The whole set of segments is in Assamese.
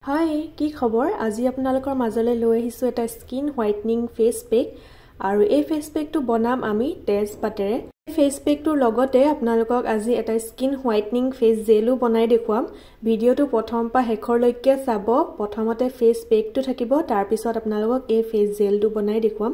হাই কি খবৰ আজি আপোনালোকৰ মাজলৈ লৈ আহিছো এটা স্কিন হোৱাইটনিং ফেস পেক আৰু এই ফেস পেকটো বনাম আমি তেজপাতেৰে ফেস পেকটোৰ লগতে আপোনালোকক আজি এটা স্কিন হোৱাইটনিং ফেস জেলো বনাই দেখুৱাম ভিডিওটো প্ৰথম পা শেষৰলৈকে চাব প্ৰথমতে ফেস পেকটো থাকিব তাৰ পিছত আপোনালোকক এই ফেস জেলটো বনাই দেখুৱাম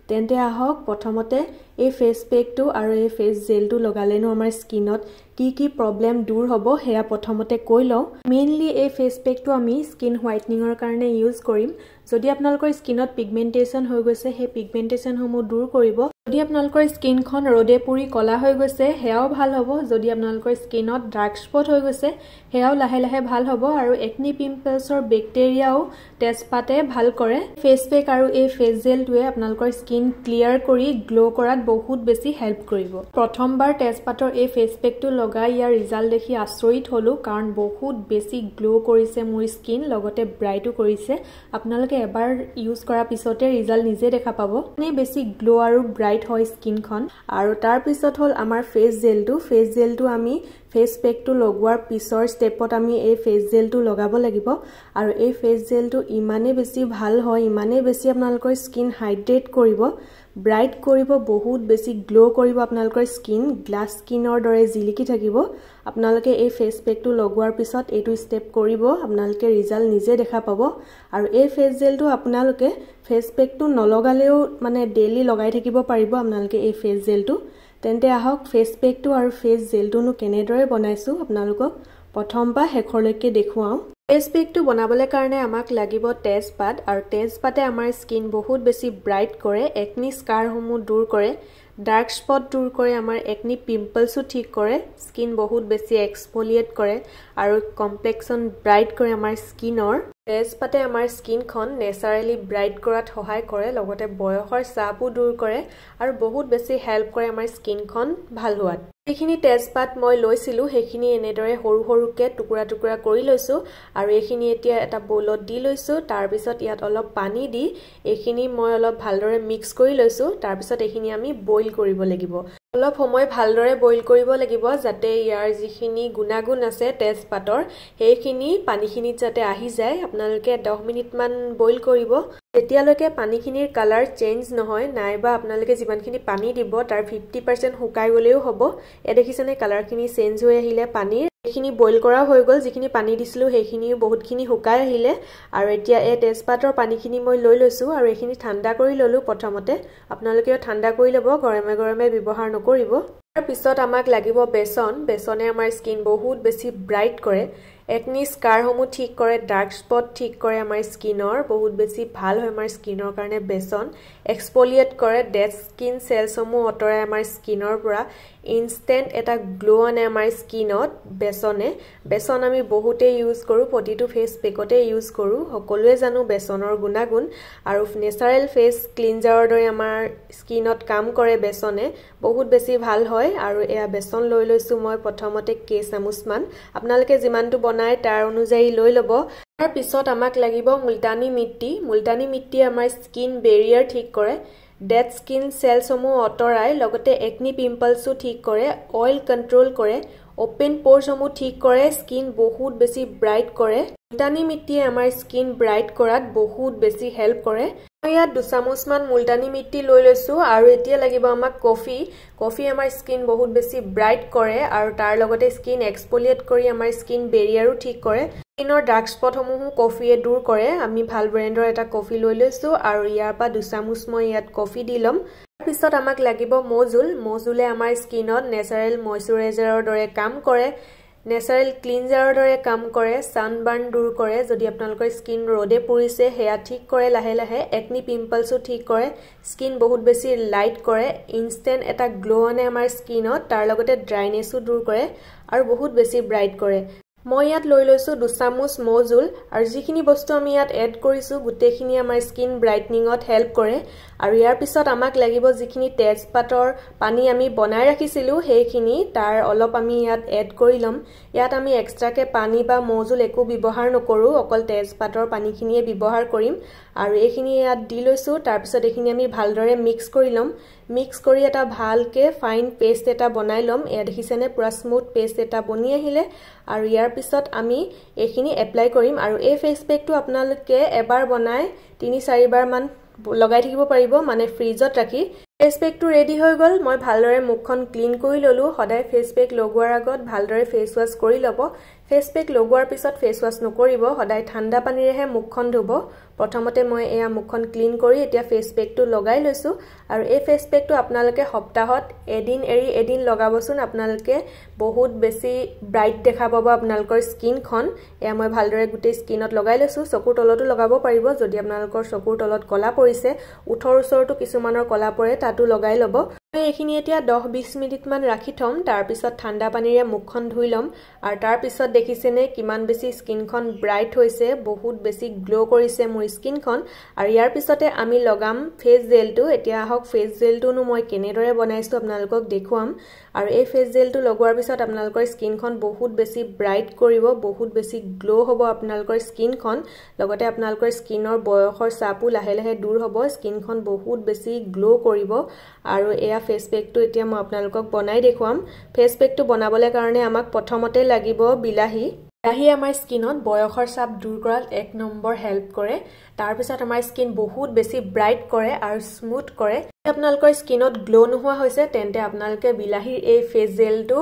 তেন্তে আহক প্ৰথমতে এই ফেস পেকটো আৰু এই ফেস জেলটো লগালেনো আমাৰ স্কিনত কি প্ৰবলেম দূৰ হ'ব হেয়া প্ৰথমতে কৈ লও মেইনলি এই ফেস পেকটো আমি স্কিন হোৱাইটনিংৰ কাৰণে ইউজ কৰিম যদি আপোনালোকৰ স্কিনত পিগমেন্টেশন হৈ গৈছে হে পিগমেন্টেশন সমূহ দূৰ কৰিব যদি আপোনালোকৰ স্কিনখন ৰদে পুৰি কলা হৈ গৈছে হেয়াও ভাল হ'ব যদি আপোনালোকৰ স্কিনত ডাৰ্ক স্পট হৈ গৈছে হেয়াও লাহে লাহে ভাল হ'ব আৰু একনি পিম্পলছৰ বেক্টেৰিয়াও তেজপাতে ভাল কৰে ফেস পেক আৰু এই ফেস জেলটোৱে আপোনালোকৰ স্কিন ক্লিয়াৰ কৰি গ্লো কৰাত বহুত বেছি হেল্প কৰিব প্ৰথমবাৰ তেজপাতৰ এই ফেস পেকটো লগাই ইয়াৰ ৰিজাল্ট দেখি আচৰিত হলো কাৰণ বহুত বেছি গ্লো কৰিছে মোৰ স্কিন লগতে ব্ৰাইটো কৰিছে আপোনালোকে এবাৰ ইউজ কৰাৰ পিছতে ৰিজাল্ট নিজে দেখা পাব নে বেছি গ্লো আৰু ব্ৰাইট হয় স্কিনখন আৰু তাৰ পিছত হল আমাৰ ফেস জেলটো আমি ফেস পেকটো লগোৱাৰ পিছৰ ষ্টেপত আমি এই ফেস জেলটো লগাব লাগিব আৰু এই ফেস জেলটো ইমানে বেছি ভাল হয় ইমানে বেছি আপোনালোকৰ স্কিন হাইড্ৰেট কৰিব ব্ৰাইট কৰিব বহুত বেছি গ্লো কৰিব আপোনালোকৰ স্কিন গ্লাস স্কিনৰ দৰে জিলিকি থাকিব আপোনালোকে এই ফেস পেকটো লগোৱাৰ পিছত এইটো ষ্টেপ কৰিব আপোনালোকে ৰিজাল্ট নিজে দেখা পাব আৰু এই ফেস জেলটো আপোনালোকে ফেস পেকটো নলগালেও মানে ডেইলি লগাই থাকিব পাৰিব আপোনালোকে এই ফেস জেলটো তেন্তে আহক ফেস পেকটো আৰু ফেস জেলটোনো কেনেদৰে বনাইছো আপোনালোকক প্ৰথম পা শেষৰলৈকে দেখুৱাও ফেস পেকটো বনাবলৈ কাৰণে আমাক লাগিব তেজপাত আৰু তেজপাতে আমাৰ স্কিন বহুত বেছি ব্ৰাইট কৰে একনি স্কাৰ সমূহ দূৰ কৰে ডাৰ্ক স্পট দূৰ কৰে আমাৰ একনি পিম্পলছও ঠিক কৰে স্কিন বহুত বেছি এক্সফোলিয়েট কৰে আৰু কমপ্লেক্সন ব্ৰাইট কৰে আমাৰ স্কিনৰ তেজপাতে আমাৰ স্কিনখন নেচাৰেলি ব্ৰাইট কৰাত সহায় কৰে লগতে বয়সৰ ছাপও দূৰ কৰে আৰু বহুত বেছি হেল্প কৰে আমাৰ স্কিনখন ভাল হোৱাত এইখিনি তেজপাত মই লৈছিলো সেইখিনি এনেদৰে সৰু সৰুকে টুকুৰা কৰি লৈছো আৰু এইখিনি এতিয়া এটা বলত দি লৈছো তাৰ পিছত ইয়াত অলপ পানী দি এইখিনি মই অলপ ভালদৰে মিক্স কৰি লৈছো তাৰ পিছত এইখিনি আমি বইল কৰিব লাগিব অলপ সময় ভালদৰে বইল কৰিব লাগিব যাতে ইয়াৰ যিখিনি গুণাগুণ আছে তেজপাতৰ সেইখিনি পানীখিনিত যাতে আহি যায় আপোনালোকে 10 মিনিট মান বইল কৰিব যেতিয়ালৈকে পানীখিনিৰ কালাৰ চেঞ্জ নহয় নাইবা আপোনালোকে যিমানখিনি পানী দিব তাৰ 50% শুকাই গলেও হ'ব এ দেখিছেনে কালাৰখিনি চেঞ্জ হৈ আহিলে পানীৰ এইখিনি বইল কৰা হৈ গল যিখিনি পানী দিছিলো সেইখিনিও বহুতখিনি শুকাই আহিলে আৰু এতিয়া এই তেজপাতৰ পানীখিনি মই লৈ লৈছো আৰু এইখিনি ঠাণ্ডা কৰি ললো প্ৰথমতে আপোনালোকেও ঠাণ্ডা কৰি লব গৰমে ব্যৱহাৰ নকৰিব তাৰ পিছত আমাক লাগিব বেসনে আমাৰ স্কিন বহুত বেছি ব্ৰাইট কৰে একনি স্কাৰ সমূহ ঠিক কৰে ডাৰ্ক স্পট ঠিক কৰে আমাৰ স্কিনৰ বহুত বেছি ভাল হয় আমাৰ স্কিনৰ কাৰণে বেসন এক্সফোলিয়েট কৰে ডেড স্কিন সেলছ সমূহ অতৰাই আমাৰ স্কিনৰ পৰা ইনষ্টেন্ট এটা গ্লো আনে আমাৰ স্কিনত বেসন আমি বহুতে ইউজ কৰো প্ৰতিটো ফেস পেকতে ইউজ কৰো সকলোৱে জানো বেসনৰ গুণাগুণ আৰু নেচাৰেল ফেস ক্লিনজাৰৰ দৰে আমাৰ স্কিনত কাম কৰে বেসনে বহুত বেছি ভাল হয় আৰু এয়া বেসন লৈ লৈছো মই প্ৰথমতে কেই চামুচমান আপোনালোকে যিমানটো বনাই তাৰ অনুযায়ী লৈ লব তাৰ পিছত আমাক লাগিব মুলতানী মিট্টি আমাৰ স্কিন বেৰিয়াৰ ঠিক কৰে ডেড স্কিন সেলছ সমূহ অতৰাই লগতে একনি পিম্পলছও ঠিক কৰে অইল কন্ট্ৰোল কৰে ওপেন পোৰছ সমূহ ঠিক কৰে স্কিন বহুত বেছি ব্ৰাইট কৰে মুলতানী মিট্টিয়ে আমাৰ স্কিন ব্ৰাইট কৰাত বহুত বেছি হেল্প কৰে মই ইয়াত 2 চামুচমান মুলতানী মিট্টি লৈ লৈছো আৰু এতিয়া লাগিব আমাক কফি আমাৰ স্কিন বহুত বেছি ব্ৰাইট কৰে আৰু তাৰ লগতে স্কিন এক্সফোলিয়েট কৰি আমাৰ স্কিন বেৰিয়াৰো ঠিক কৰে স্কিনৰ ডাৰ্ক স্পট সমূহো কফিয়ে দূৰ কৰে আমি ভাল ব্ৰেণ্ডৰ এটা কফি লৈ লৈছো আৰু ইয়াৰ পৰা 2 চামুচ মই ইয়াত কফি দিলম তাৰ পিছত আমাক লাগিব মৌজুলে আমাৰ স্কিনত নেচাৰেল ময়শ্চাৰাইজাৰৰ দৰে কাম কৰে নেচাৰেল ক্লিনজাৰৰ দৰে কাম কৰে সানবাৰ্ন দূৰ কৰে যদি আপোনালোকৰ স্কিন ৰদে পৰিছে হেয়া ঠিক কৰে লাহে একনি পিম্পলছও ঠিক কৰে স্কিন বহুত বেছি লাইট কৰে ইনষ্টেন্ট এটা গ্লো আনে আমাৰ স্কিনত তাৰ লগতে ড্ৰাইনেছও দূৰ কৰে আৰু বহুত বেছি ব্ৰাইট কৰে মই ইয়াত লৈ লৈছো 2 চামুচ মৌজুল আৰু যিখিনি বস্তু আমি ইয়াত এড কৰিছো গুটেখিনি আমাৰ স্কিন ব্ৰাইটনিংত হেল্প কৰে আৰু ইয়াৰ পিছত আমাক লাগিব যিখিনি তেজপাতৰ পানী আমি বনাই ৰাখিছিলো সেইখিনি তাৰ অলপ আমি ইয়াত এড কৰি লম ইয়াত আমি এক্সট্ৰাকে পানী বা মৌজুল একো ব্যৱহাৰ নকৰো অকল তেজপাতৰ পানীখিনিয়ে ব্যৱহাৰ কৰিম আৰু এইখিনি ইয়াত দি লৈছো তাৰ পিছত এইখিনি আমি ভালদৰে মিক্স কৰি লম মিক্স কৰি এটা ভালকে ফাইন পেষ্ট এটা বনাই লম এ দেখিছেনে পুৰা স্মুথ পেষ্ট এটা বনি আহিলে আৰু ইয়াৰ পিছত আমি এখিনি এপ্লাই কৰিম আৰু এই ফেস পেকটো আপোনালোকে এবাৰ বনাই 3-4 বাৰ মান লগাই থাকিব পাৰিব মানে ফ্ৰিজত ৰাখি ফেস পেকটো ৰেডি হৈ গল মই ভালদৰে মুখখন ক্লিন কৰি ললো সদায় ফেস পেক লগোৱাৰ আগত ভালদৰে ফেস ওয়াশ কৰি লব ফেস পেক লগোৱাৰ পিছত ফেস ওয়াশ নকৰিব সদায় ঠাণ্ডা পানীৰেহে মুখখন ধুব প্ৰথমতে মই এয়া মুখখন ক্লিন কৰি এতিয়া ফেস পেকটো লগাই লৈছো আৰু এই ফেস পেকটো আপোনালোকে সপ্তাহত এদিন এৰি এদিন লগাবচোন আপোনালোকে বহুত বেছি ব্ৰাইট দেখা পাব আপোনালোকৰ স্কিনখন এয়া মই ভালদৰে গুটে স্কিনত লগাই লৈছো চকুৰ তলতো লগাব পাৰিব যদি আপোনালোকৰ চকুৰ তলত কলা পৰিছে উঠৰ ওচৰটো কিছুমানৰ কলা পৰে তাতো লগাই লব এইখিনি এতিয়া 10-20 মিনিট মান ৰাখি থম তাৰ পিছত ঠাণ্ডা পানীৰে মুখখন ধুই লম আৰু তাৰ পিছত দেখিছেনে কিমান বেছি স্কিনখন ব্ৰাইট হৈছে বহুত বেছি গ্লো কৰিছে মোৰ স্কিনখন আৰু ইয়াৰ পিছতে আমি লগাম ফেস জেলটো এতিয়া হক ফেস জেলটোনো মই কেনেদৰে বনাইছো আপোনালোকক দেখুৱাম আৰু এই ফেস জেলটো লগোৱাৰ পিছত আপোনালোকৰ স্কিনখন বহুত বেছি ব্ৰাইট কৰিব বহুত বেছি গ্লো হ'ব আপোনালোকৰ স্কিনখন লগতে আপোনালোকৰ স্কিনৰ বয়সৰ ছাপো লাহে লাহে দূৰ হ'ব স্কিনখন বহুত বেছি গ্লো কৰিব আৰু এয়া ফেস পেকটো এতিয়া মই আপোনালোকক বনাই দেখুৱাম ফেস পেকটো বনাবলৈ কাৰণে আমাক প্ৰথমতে লাগিব বিলাহী বিলাহী আমাৰ স্কিনত বয়সৰ ছাপ দূৰ কৰাত 1 নম্বৰ হেল্প কৰে তাৰ পিছত আমাৰ স্কিন বহুত বেছি ব্ৰাইট কৰে আৰু স্মুথ কৰে আপোনালোকৰ স্কিনত গ্লো নোহোৱা হৈছে তেন্তে আপোনালোকে বিলাহীৰ এই ফেস জেলটো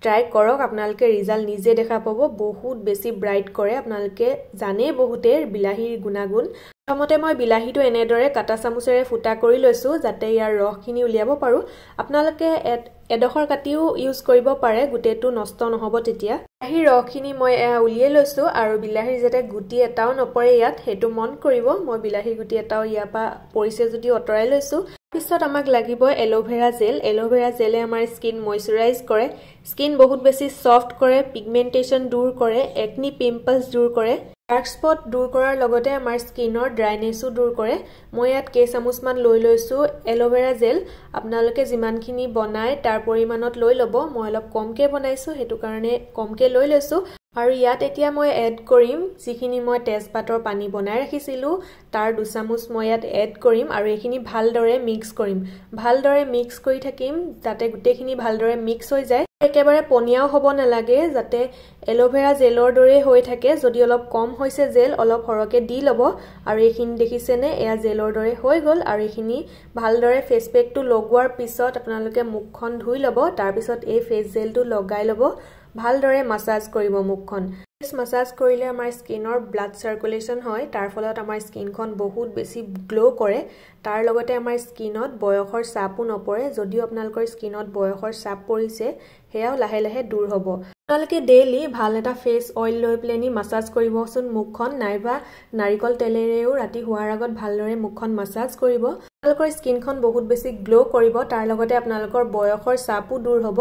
ট্ৰাই কৰক আপোনালোকে ৰিজাল্ট নিজে দেখা পাব বহুত বেছি ব্ৰাইট কৰে আপোনালোকে জানে বহুতে বিলাহীৰ গুণাগুণ প্ৰথমতে মই বিলাহীটো এনেদৰে কাটা চামুচেৰে ফুটা কৰি লৈছো যাতে ইয়াৰ ৰসখিনি উলিয়াব পাৰো আপোনালোকে এডখৰ কাটিও ইউজ কৰিব পাৰে গুটেটো নষ্ট নহব তেতিয়া বিলাহীৰ ৰসখিনি মই উলিয়াই লৈছো আৰু বিলাহীৰ যেতে গুটি এটাও নপৰে ইয়াত হেতু মন কৰিব মই বিলাহীৰ গুটি এটাও ইয়াপা পৰিছে যদি অতৰাই লৈছো পিছত আমাক লাগিব এলোভেৰা জেলে আমাৰ স্কিন ময়শ্চাৰাইজ কৰে স্কিন বহুত বেছি সফট কৰে পিগমেন্টেশন দূৰ কৰে একনি পিম্পলস দূৰ কৰে ডাৰ্ক স্পট দূৰ কৰাৰ লগতে আমাৰ স্কিনৰ ড্ৰাইনেসও দূৰ কৰে মই ইয়াত কেই চামুচ মান লৈ লৈছো এলোভেৰা জেল আপোনালোকে যিমানখিনি বনাই তাৰ পৰিমাণত লৈ লব মই অলপ কমকে বনাইছো হেতু কাৰণে কমকে লৈ লৈছো আৰু ইয়াত এতিয়া মই এড কৰিম যিখিনি মই তেজপাতৰ পানী বনাই ৰাখিছিলো তাৰ 2 চামুচ মই ইয়াত এড কৰিম আৰু এইখিনি ভালদৰে মিক্স কৰি থাকিম যাতে গুটেখিনি ভালদৰে মিক্স হৈ যায় একেবাৰে পনিয়াও হ'ব নালাগে যাতে এলোভেৰা জেলৰ দৰে হৈ থাকে যদি অলপ কম হৈছে জেল অলপ হৰকে দি লব আৰু এইখিনি দেখিছেনে এয়া জেলৰ দৰে হৈ গল আৰু এইখিনি ভালদৰে ফেস পেকটো লগোৱাৰ পিছত আপোনালোকে মুখখন ধুই লব তাৰ পিছত এই ফেস জেলটো লগাই লব ভালদৰে মাসাজ কৰিব মুখখন মাসাজ কৰিলে আমাৰ স্কিনৰ ব্লাড সাৰ্কুলেশন হয় তাৰ ফলত আমাৰ স্কিনখন বহুত বেছি গ্লো কৰে তাৰ লগতে আমাৰ স্কিনত বয়সৰ ছাপো নপৰে যদিও আপোনালোকৰ স্কিনত বয়সৰ ছাপ পৰিছে হেয়াও লাহে লাহে দূৰ হ'ব আপোনালোকে ডেইলি ভাল এটা ফেস অইল লৈ প্লেনি মাসাজ কৰিবচোন মুখখন নাইবা নাৰিকল তেলেৰেও ৰাতি হোৱাৰ আগত ভালদৰে মুখখন মাসাজ কৰিব আপোনালোকৰ স্কিনখন বহুত বেছি গ্লো কৰিব তাৰ লগতে আপোনালোকৰ বয়সৰ ছাপো দূৰ হ'ব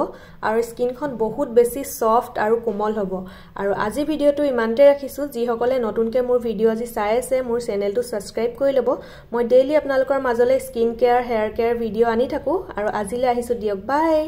আৰু স্কিনখন বহুত বেছি সফট আৰু কোমল হ'ব আৰু আজি ভিডিওটো ইমানতে ৰাখিছো যি সকলে নতুনকে মোৰ ভিডিও আজি চাই আছে মোৰ চেনেলটো সাবস্ক্ৰাইব কৰি লব মই ডেইলি আপোনালোকৰ মাজলৈ skin care hair care video আনি থাকো আৰু আজিলৈ আহিছো দিয়ক বাই